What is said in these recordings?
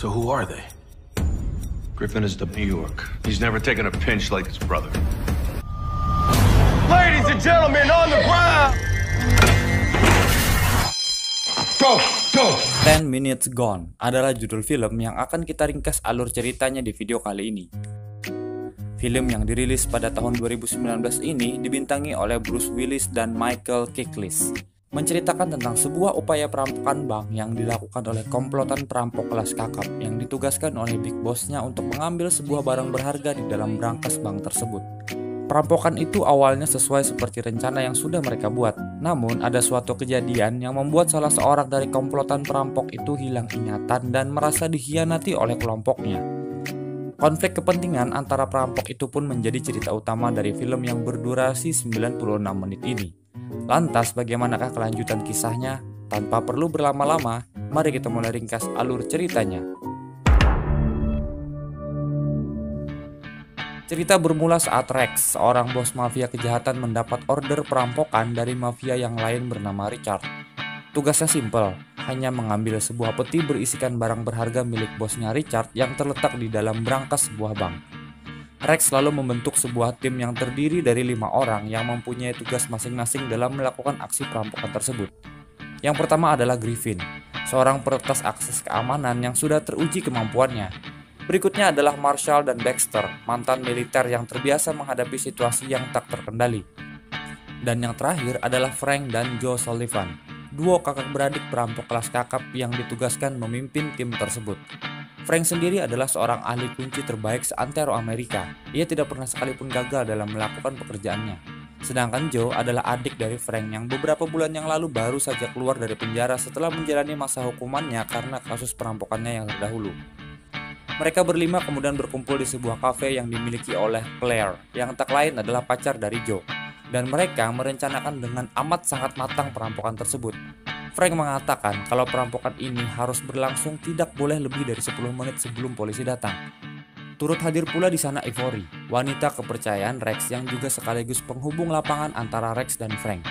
So who are they? Griffin is the New York. He's never taken a pinch like his brother. Ladies and gentlemen, on the ground! Go! 10 Minutes Gone adalah judul film yang akan kita ringkas alur ceritanya di video kali ini. Film yang dirilis pada tahun 2019 ini dibintangi oleh Bruce Willis dan Michael Chiklis, menceritakan tentang sebuah upaya perampokan bank yang dilakukan oleh komplotan perampok kelas kakap yang ditugaskan oleh big bossnya untuk mengambil sebuah barang berharga di dalam brankas bank tersebut. Perampokan itu awalnya sesuai seperti rencana yang sudah mereka buat. Namun ada suatu kejadian yang membuat salah seorang dari komplotan perampok itu hilang ingatan dan merasa dikhianati oleh kelompoknya. Konflik kepentingan antara perampok itu pun menjadi cerita utama dari film yang berdurasi 96 menit ini. Lantas bagaimanakah kelanjutan kisahnya? Tanpa perlu berlama-lama, mari kita mulai ringkas alur ceritanya. Cerita bermula saat Rex, seorang bos mafia kejahatan, mendapat order perampokan dari mafia yang lain bernama Richard. Tugasnya simpel, hanya mengambil sebuah peti berisikan barang berharga milik bosnya Richard yang terletak di dalam brankas sebuah bank. Rex lalu membentuk sebuah tim yang terdiri dari 5 orang yang mempunyai tugas masing-masing dalam melakukan aksi perampokan tersebut. Yang pertama adalah Griffin, seorang peretas akses keamanan yang sudah teruji kemampuannya. Berikutnya adalah Marshall dan Baxter, mantan militer yang terbiasa menghadapi situasi yang tak terkendali. Dan yang terakhir adalah Frank dan Joe Sullivan, duo kakak beradik perampok kelas kakap yang ditugaskan memimpin tim tersebut. Frank sendiri adalah seorang ahli kunci terbaik seantero Amerika. Ia tidak pernah sekalipun gagal dalam melakukan pekerjaannya. Sedangkan Joe adalah adik dari Frank yang beberapa bulan yang lalu baru saja keluar dari penjara setelah menjalani masa hukumannya karena kasus perampokannya yang terdahulu. Mereka berlima kemudian berkumpul di sebuah kafe yang dimiliki oleh Claire, yang tak lain adalah pacar dari Joe. Dan mereka merencanakan dengan amat sangat matang perampokan tersebut. Frank mengatakan kalau perampokan ini harus berlangsung tidak boleh lebih dari 10 menit sebelum polisi datang. Turut hadir pula di sana Ivory, wanita kepercayaan Rex yang juga sekaligus penghubung lapangan antara Rex dan Frank.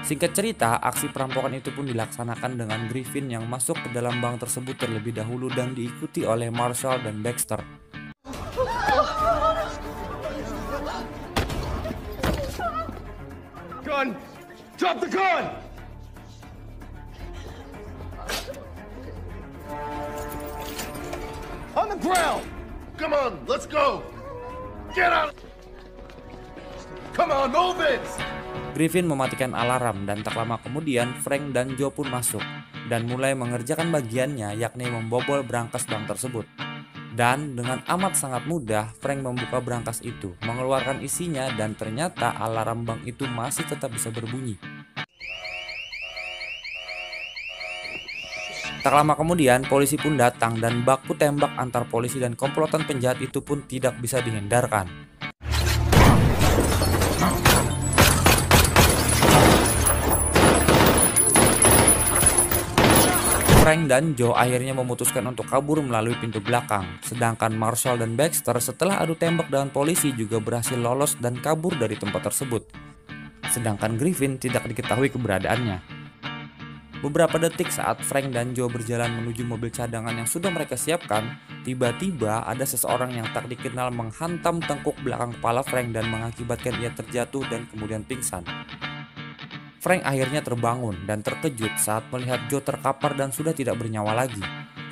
Singkat cerita, aksi perampokan itu pun dilaksanakan dengan Griffin yang masuk ke dalam bank tersebut terlebih dahulu dan diikuti oleh Marshall dan Baxter. Gun! Drop the gun! On the ground! Come on, let's go! Get out! Come on, move it! Griffin mematikan alarm dan tak lama kemudian Frank dan Joe pun masuk dan mulai mengerjakan bagiannya, yakni membobol brankas bank tersebut. Dan dengan amat sangat mudah Frank membuka brankas itu, mengeluarkan isinya dan ternyata alarm bank itu masih tetap bisa berbunyi. Tak lama kemudian polisi pun datang dan baku tembak antar polisi dan komplotan penjahat itu pun tidak bisa dihindarkan. Frank dan Joe akhirnya memutuskan untuk kabur melalui pintu belakang, sedangkan Marshall dan Baxter setelah adu tembak dengan polisi juga berhasil lolos dan kabur dari tempat tersebut. Sedangkan Griffin tidak diketahui keberadaannya. Beberapa detik saat Frank dan Joe berjalan menuju mobil cadangan yang sudah mereka siapkan, tiba-tiba ada seseorang yang tak dikenal menghantam tengkuk belakang kepala Frank dan mengakibatkan ia terjatuh dan kemudian pingsan. Frank akhirnya terbangun dan terkejut saat melihat Joe terkapar dan sudah tidak bernyawa lagi.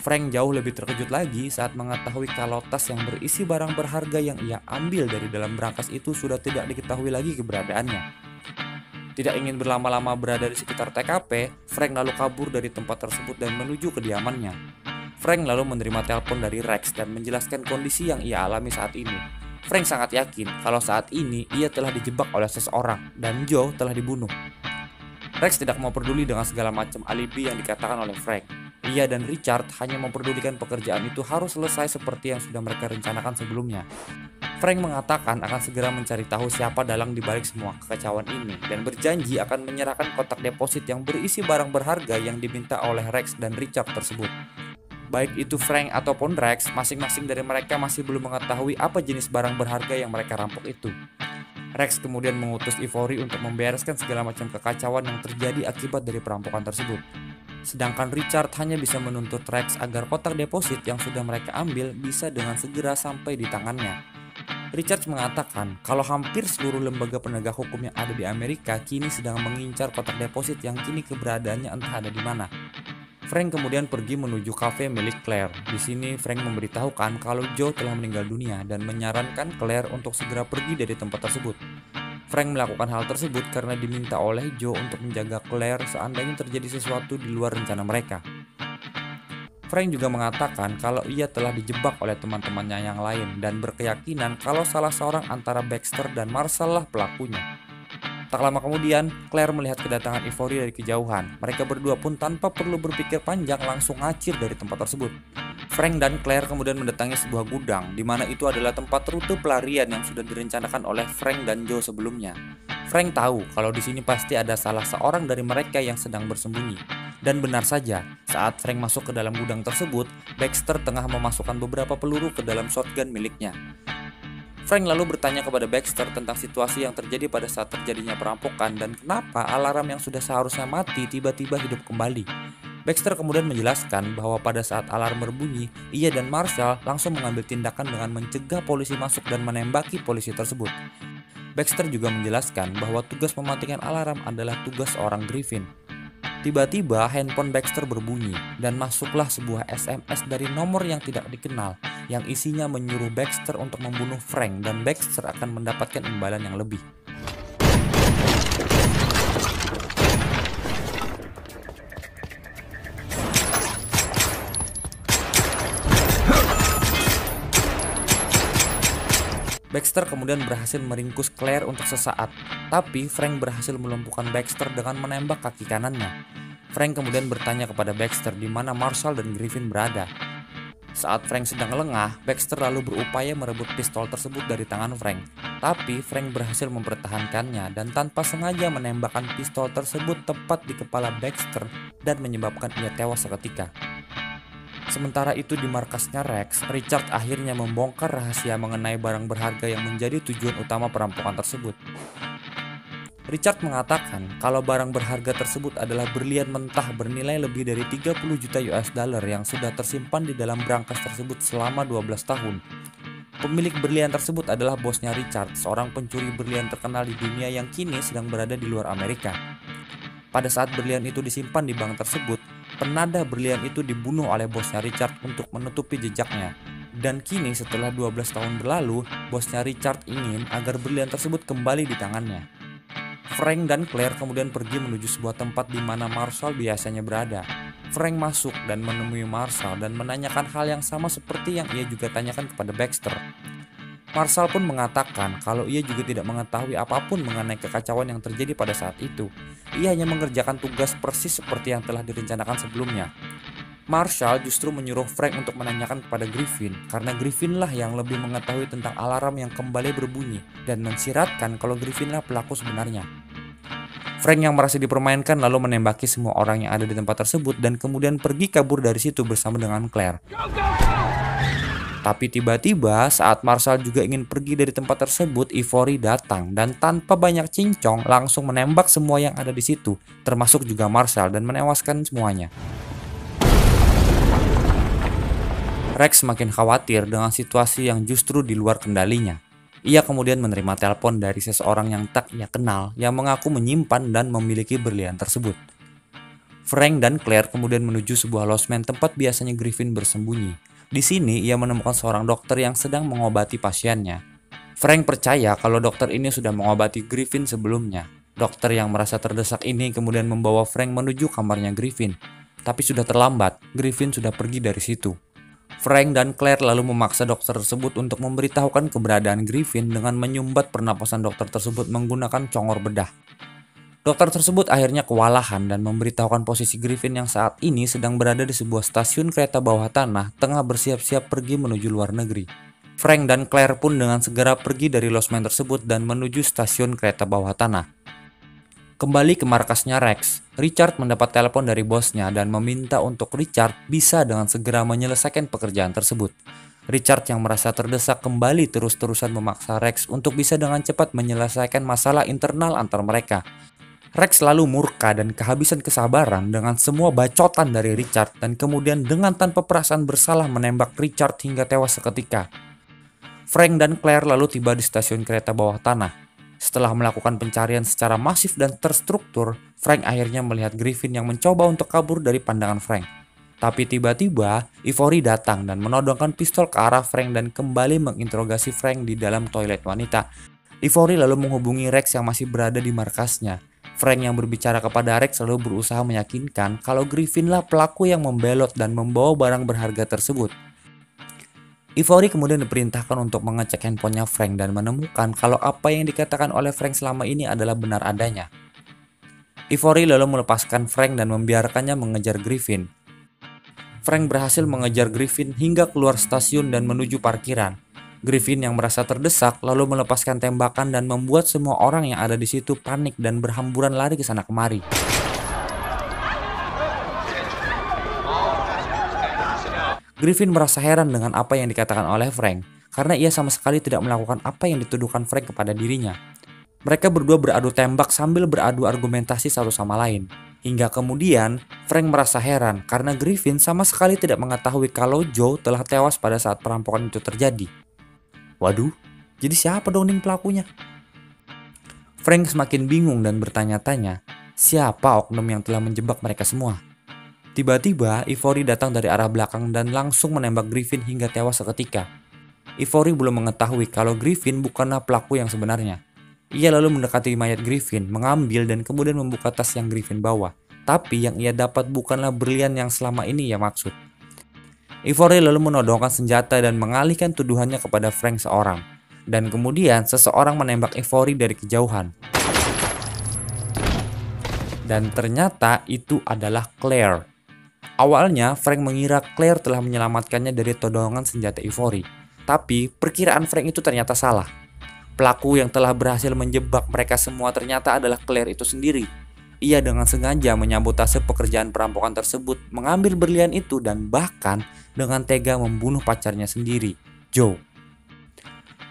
Frank jauh lebih terkejut lagi saat mengetahui kalau tas yang berisi barang berharga yang ia ambil dari dalam brankas itu sudah tidak diketahui lagi keberadaannya. Tidak ingin berlama-lama berada di sekitar TKP, Frank lalu kabur dari tempat tersebut dan menuju kediamannya. Frank lalu menerima telepon dari Rex dan menjelaskan kondisi yang ia alami saat ini. Frank sangat yakin kalau saat ini ia telah dijebak oleh seseorang dan Joe telah dibunuh. Rex tidak mau peduli dengan segala macam alibi yang dikatakan oleh Frank. Ia dan Richard hanya memperdulikan pekerjaan itu harus selesai seperti yang sudah mereka rencanakan sebelumnya. Frank mengatakan akan segera mencari tahu siapa dalang dibalik semua kekacauan ini dan berjanji akan menyerahkan kotak deposit yang berisi barang berharga yang diminta oleh Rex dan Richard tersebut. Baik itu Frank ataupun Rex, masing-masing dari mereka masih belum mengetahui apa jenis barang berharga yang mereka rampok itu. Rex kemudian mengutus Ivory untuk membereskan segala macam kekacauan yang terjadi akibat dari perampokan tersebut. Sedangkan Richard hanya bisa menuntut Rex agar kotak deposit yang sudah mereka ambil bisa dengan segera sampai di tangannya. Richard mengatakan kalau hampir seluruh lembaga penegak hukum yang ada di Amerika kini sedang mengincar kotak deposit yang kini keberadaannya entah ada di mana. Frank kemudian pergi menuju kafe milik Claire. Di sini Frank memberitahukan kalau Joe telah meninggal dunia dan menyarankan Claire untuk segera pergi dari tempat tersebut. Frank melakukan hal tersebut karena diminta oleh Joe untuk menjaga Claire seandainya terjadi sesuatu di luar rencana mereka. Frank juga mengatakan kalau ia telah dijebak oleh teman-temannya yang lain dan berkeyakinan kalau salah seorang antara Baxter dan Marshall lah pelakunya. Tak lama kemudian, Claire melihat kedatangan Ivory dari kejauhan. Mereka berdua pun tanpa perlu berpikir panjang langsung ngacir dari tempat tersebut. Frank dan Claire kemudian mendatangi sebuah gudang, di mana itu adalah tempat rute pelarian yang sudah direncanakan oleh Frank dan Joe sebelumnya. Frank tahu kalau di sini pasti ada salah seorang dari mereka yang sedang bersembunyi. Dan benar saja, saat Frank masuk ke dalam gudang tersebut, Baxter tengah memasukkan beberapa peluru ke dalam shotgun miliknya. Frank lalu bertanya kepada Baxter tentang situasi yang terjadi pada saat terjadinya perampokan dan kenapa alarm yang sudah seharusnya mati tiba-tiba hidup kembali. Baxter kemudian menjelaskan bahwa pada saat alarm berbunyi, ia dan Marshall langsung mengambil tindakan dengan mencegah polisi masuk dan menembaki polisi tersebut. Baxter juga menjelaskan bahwa tugas mematikan alarm adalah tugas seorang Griffin. Tiba-tiba handphone Baxter berbunyi dan masuklah sebuah SMS dari nomor yang tidak dikenal yang isinya menyuruh Baxter untuk membunuh Frank dan Baxter akan mendapatkan imbalan yang lebih. Baxter kemudian berhasil meringkus Claire untuk sesaat, tapi Frank berhasil melumpuhkan Baxter dengan menembak kaki kanannya. Frank kemudian bertanya kepada Baxter di mana Marshall dan Griffin berada. Saat Frank sedang lengah, Baxter lalu berupaya merebut pistol tersebut dari tangan Frank. Tapi Frank berhasil mempertahankannya dan tanpa sengaja menembakkan pistol tersebut tepat di kepala Baxter dan menyebabkan ia tewas seketika. Sementara itu di markasnya Rex, Richard akhirnya membongkar rahasia mengenai barang berharga yang menjadi tujuan utama perampokan tersebut. Richard mengatakan kalau barang berharga tersebut adalah berlian mentah bernilai lebih dari 30 juta US dollar yang sudah tersimpan di dalam brankas tersebut selama 12 tahun. Pemilik berlian tersebut adalah bosnya Richard, seorang pencuri berlian terkenal di dunia yang kini sedang berada di luar Amerika. Pada saat berlian itu disimpan di bank tersebut, penada berlian itu dibunuh oleh bosnya Richard untuk menutupi jejaknya. Dan kini setelah 12 tahun berlalu, bosnya Richard ingin agar berlian tersebut kembali di tangannya. Frank dan Claire kemudian pergi menuju sebuah tempat di mana Marshall biasanya berada. Frank masuk dan menemui Marshall dan menanyakan hal yang sama seperti yang ia juga tanyakan kepada Baxter. Marshall pun mengatakan kalau ia juga tidak mengetahui apapun mengenai kekacauan yang terjadi pada saat itu. Ia hanya mengerjakan tugas persis seperti yang telah direncanakan sebelumnya. Marshall justru menyuruh Frank untuk menanyakan kepada Griffin karena Griffin lah yang lebih mengetahui tentang alarm yang kembali berbunyi dan mensiratkan kalau Griffin lah pelaku sebenarnya. Frank yang merasa dipermainkan lalu menembaki semua orang yang ada di tempat tersebut dan kemudian pergi kabur dari situ bersama dengan Claire. Tapi tiba-tiba saat Marshall juga ingin pergi dari tempat tersebut, Ivory datang dan tanpa banyak cincong langsung menembak semua yang ada di situ, termasuk juga Marshall dan menewaskan semuanya. Rex semakin khawatir dengan situasi yang justru di luar kendalinya. Ia kemudian menerima telepon dari seseorang yang tak ia kenal yang mengaku menyimpan dan memiliki berlian tersebut. Frank dan Claire kemudian menuju sebuah losmen tempat biasanya Griffin bersembunyi. Di sini ia menemukan seorang dokter yang sedang mengobati pasiennya. Frank percaya kalau dokter ini sudah mengobati Griffin sebelumnya. Dokter yang merasa terdesak ini kemudian membawa Frank menuju kamarnya Griffin. Tapi sudah terlambat, Griffin sudah pergi dari situ. Frank dan Claire lalu memaksa dokter tersebut untuk memberitahukan keberadaan Griffin dengan menyumbat pernapasan dokter tersebut menggunakan congor bedah. Dokter tersebut akhirnya kewalahan dan memberitahukan posisi Griffin yang saat ini sedang berada di sebuah stasiun kereta bawah tanah tengah bersiap-siap pergi menuju luar negeri. Frank dan Claire pun dengan segera pergi dari losmen tersebut dan menuju stasiun kereta bawah tanah. Kembali ke markasnya Rex, Richard mendapat telepon dari bosnya dan meminta untuk Richard bisa dengan segera menyelesaikan pekerjaan tersebut. Richard yang merasa terdesak kembali terus-terusan memaksa Rex untuk bisa dengan cepat menyelesaikan masalah internal antar mereka. Rex selalu murka dan kehabisan kesabaran dengan semua bacotan dari Richard dan kemudian dengan tanpa perasaan bersalah menembak Richard hingga tewas seketika. Frank dan Claire lalu tiba di stasiun kereta bawah tanah. Setelah melakukan pencarian secara masif dan terstruktur, Frank akhirnya melihat Griffin yang mencoba untuk kabur dari pandangan Frank. Tapi tiba-tiba, Ivory datang dan menodongkan pistol ke arah Frank dan kembali menginterogasi Frank di dalam toilet wanita. Ivory lalu menghubungi Rex yang masih berada di markasnya. Frank yang berbicara kepada Rex lalu berusaha meyakinkan kalau Griffin lah pelaku yang membelot dan membawa barang berharga tersebut. Ivory kemudian diperintahkan untuk mengecek handphonenya Frank dan menemukan kalau apa yang dikatakan oleh Frank selama ini adalah benar adanya. Ivory lalu melepaskan Frank dan membiarkannya mengejar Griffin. Frank berhasil mengejar Griffin hingga keluar stasiun dan menuju parkiran. Griffin yang merasa terdesak lalu melepaskan tembakan dan membuat semua orang yang ada di situ panik dan berhamburan lari ke sana kemari. Griffin merasa heran dengan apa yang dikatakan oleh Frank karena ia sama sekali tidak melakukan apa yang dituduhkan Frank kepada dirinya. Mereka berdua beradu tembak sambil beradu argumentasi satu sama lain. Hingga kemudian Frank merasa heran karena Griffin sama sekali tidak mengetahui kalau Joe telah tewas pada saat perampokan itu terjadi. Waduh, jadi siapa dong pelakunya? Frank semakin bingung dan bertanya-tanya, siapa oknum yang telah menjebak mereka semua? Tiba-tiba, Ivory datang dari arah belakang dan langsung menembak Griffin hingga tewas seketika. Ivory belum mengetahui kalau Griffin bukanlah pelaku yang sebenarnya. Ia lalu mendekati mayat Griffin, mengambil dan kemudian membuka tas yang Griffin bawa. Tapi yang ia dapat bukanlah berlian yang selama ini ia maksud. Ivory lalu menodongkan senjata dan mengalihkan tuduhannya kepada Frank seorang. Dan kemudian seseorang menembak Ivory dari kejauhan. Dan ternyata itu adalah Claire. Awalnya Frank mengira Claire telah menyelamatkannya dari todongan senjata Ivory. Tapi perkiraan Frank itu ternyata salah. Pelaku yang telah berhasil menjebak mereka semua ternyata adalah Claire itu sendiri. Ia dengan sengaja menyabotase pekerjaan perampokan tersebut, mengambil berlian itu dan bahkan dengan tega membunuh pacarnya sendiri, Joe.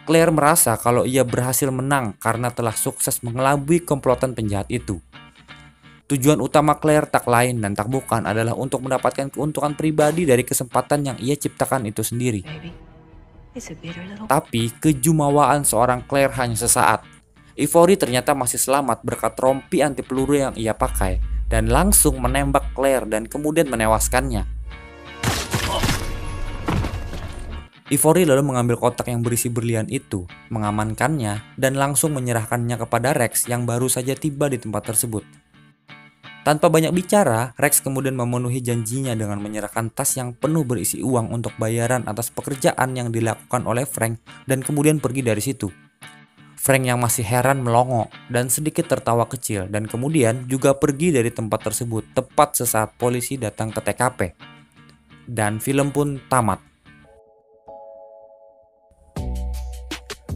Claire merasa kalau ia berhasil menang karena telah sukses mengelabui komplotan penjahat itu. Tujuan utama Claire tak lain dan tak bukan adalah untuk mendapatkan keuntungan pribadi dari kesempatan yang ia ciptakan itu sendiri. Tapi kejumawaan seorang Claire hanya sesaat. Ivory ternyata masih selamat berkat rompi anti peluru yang ia pakai dan langsung menembak Claire dan kemudian menewaskannya. Ivory lalu mengambil kotak yang berisi berlian itu, mengamankannya dan langsung menyerahkannya kepada Rex yang baru saja tiba di tempat tersebut. Tanpa banyak bicara, Rex kemudian memenuhi janjinya dengan menyerahkan tas yang penuh berisi uang untuk bayaran atas pekerjaan yang dilakukan oleh Frank dan kemudian pergi dari situ. Frank yang masih heran melongo dan sedikit tertawa kecil dan kemudian juga pergi dari tempat tersebut tepat sesaat polisi datang ke TKP. Dan film pun tamat.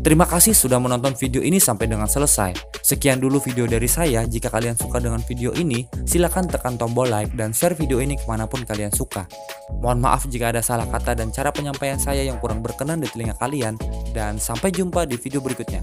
Terima kasih sudah menonton video ini sampai dengan selesai. Sekian dulu video dari saya. Jika kalian suka dengan video ini, silakan tekan tombol like dan share video ini kemanapun kalian suka. Mohon maaf jika ada salah kata dan cara penyampaian saya yang kurang berkenan di telinga kalian. Dan sampai jumpa di video berikutnya.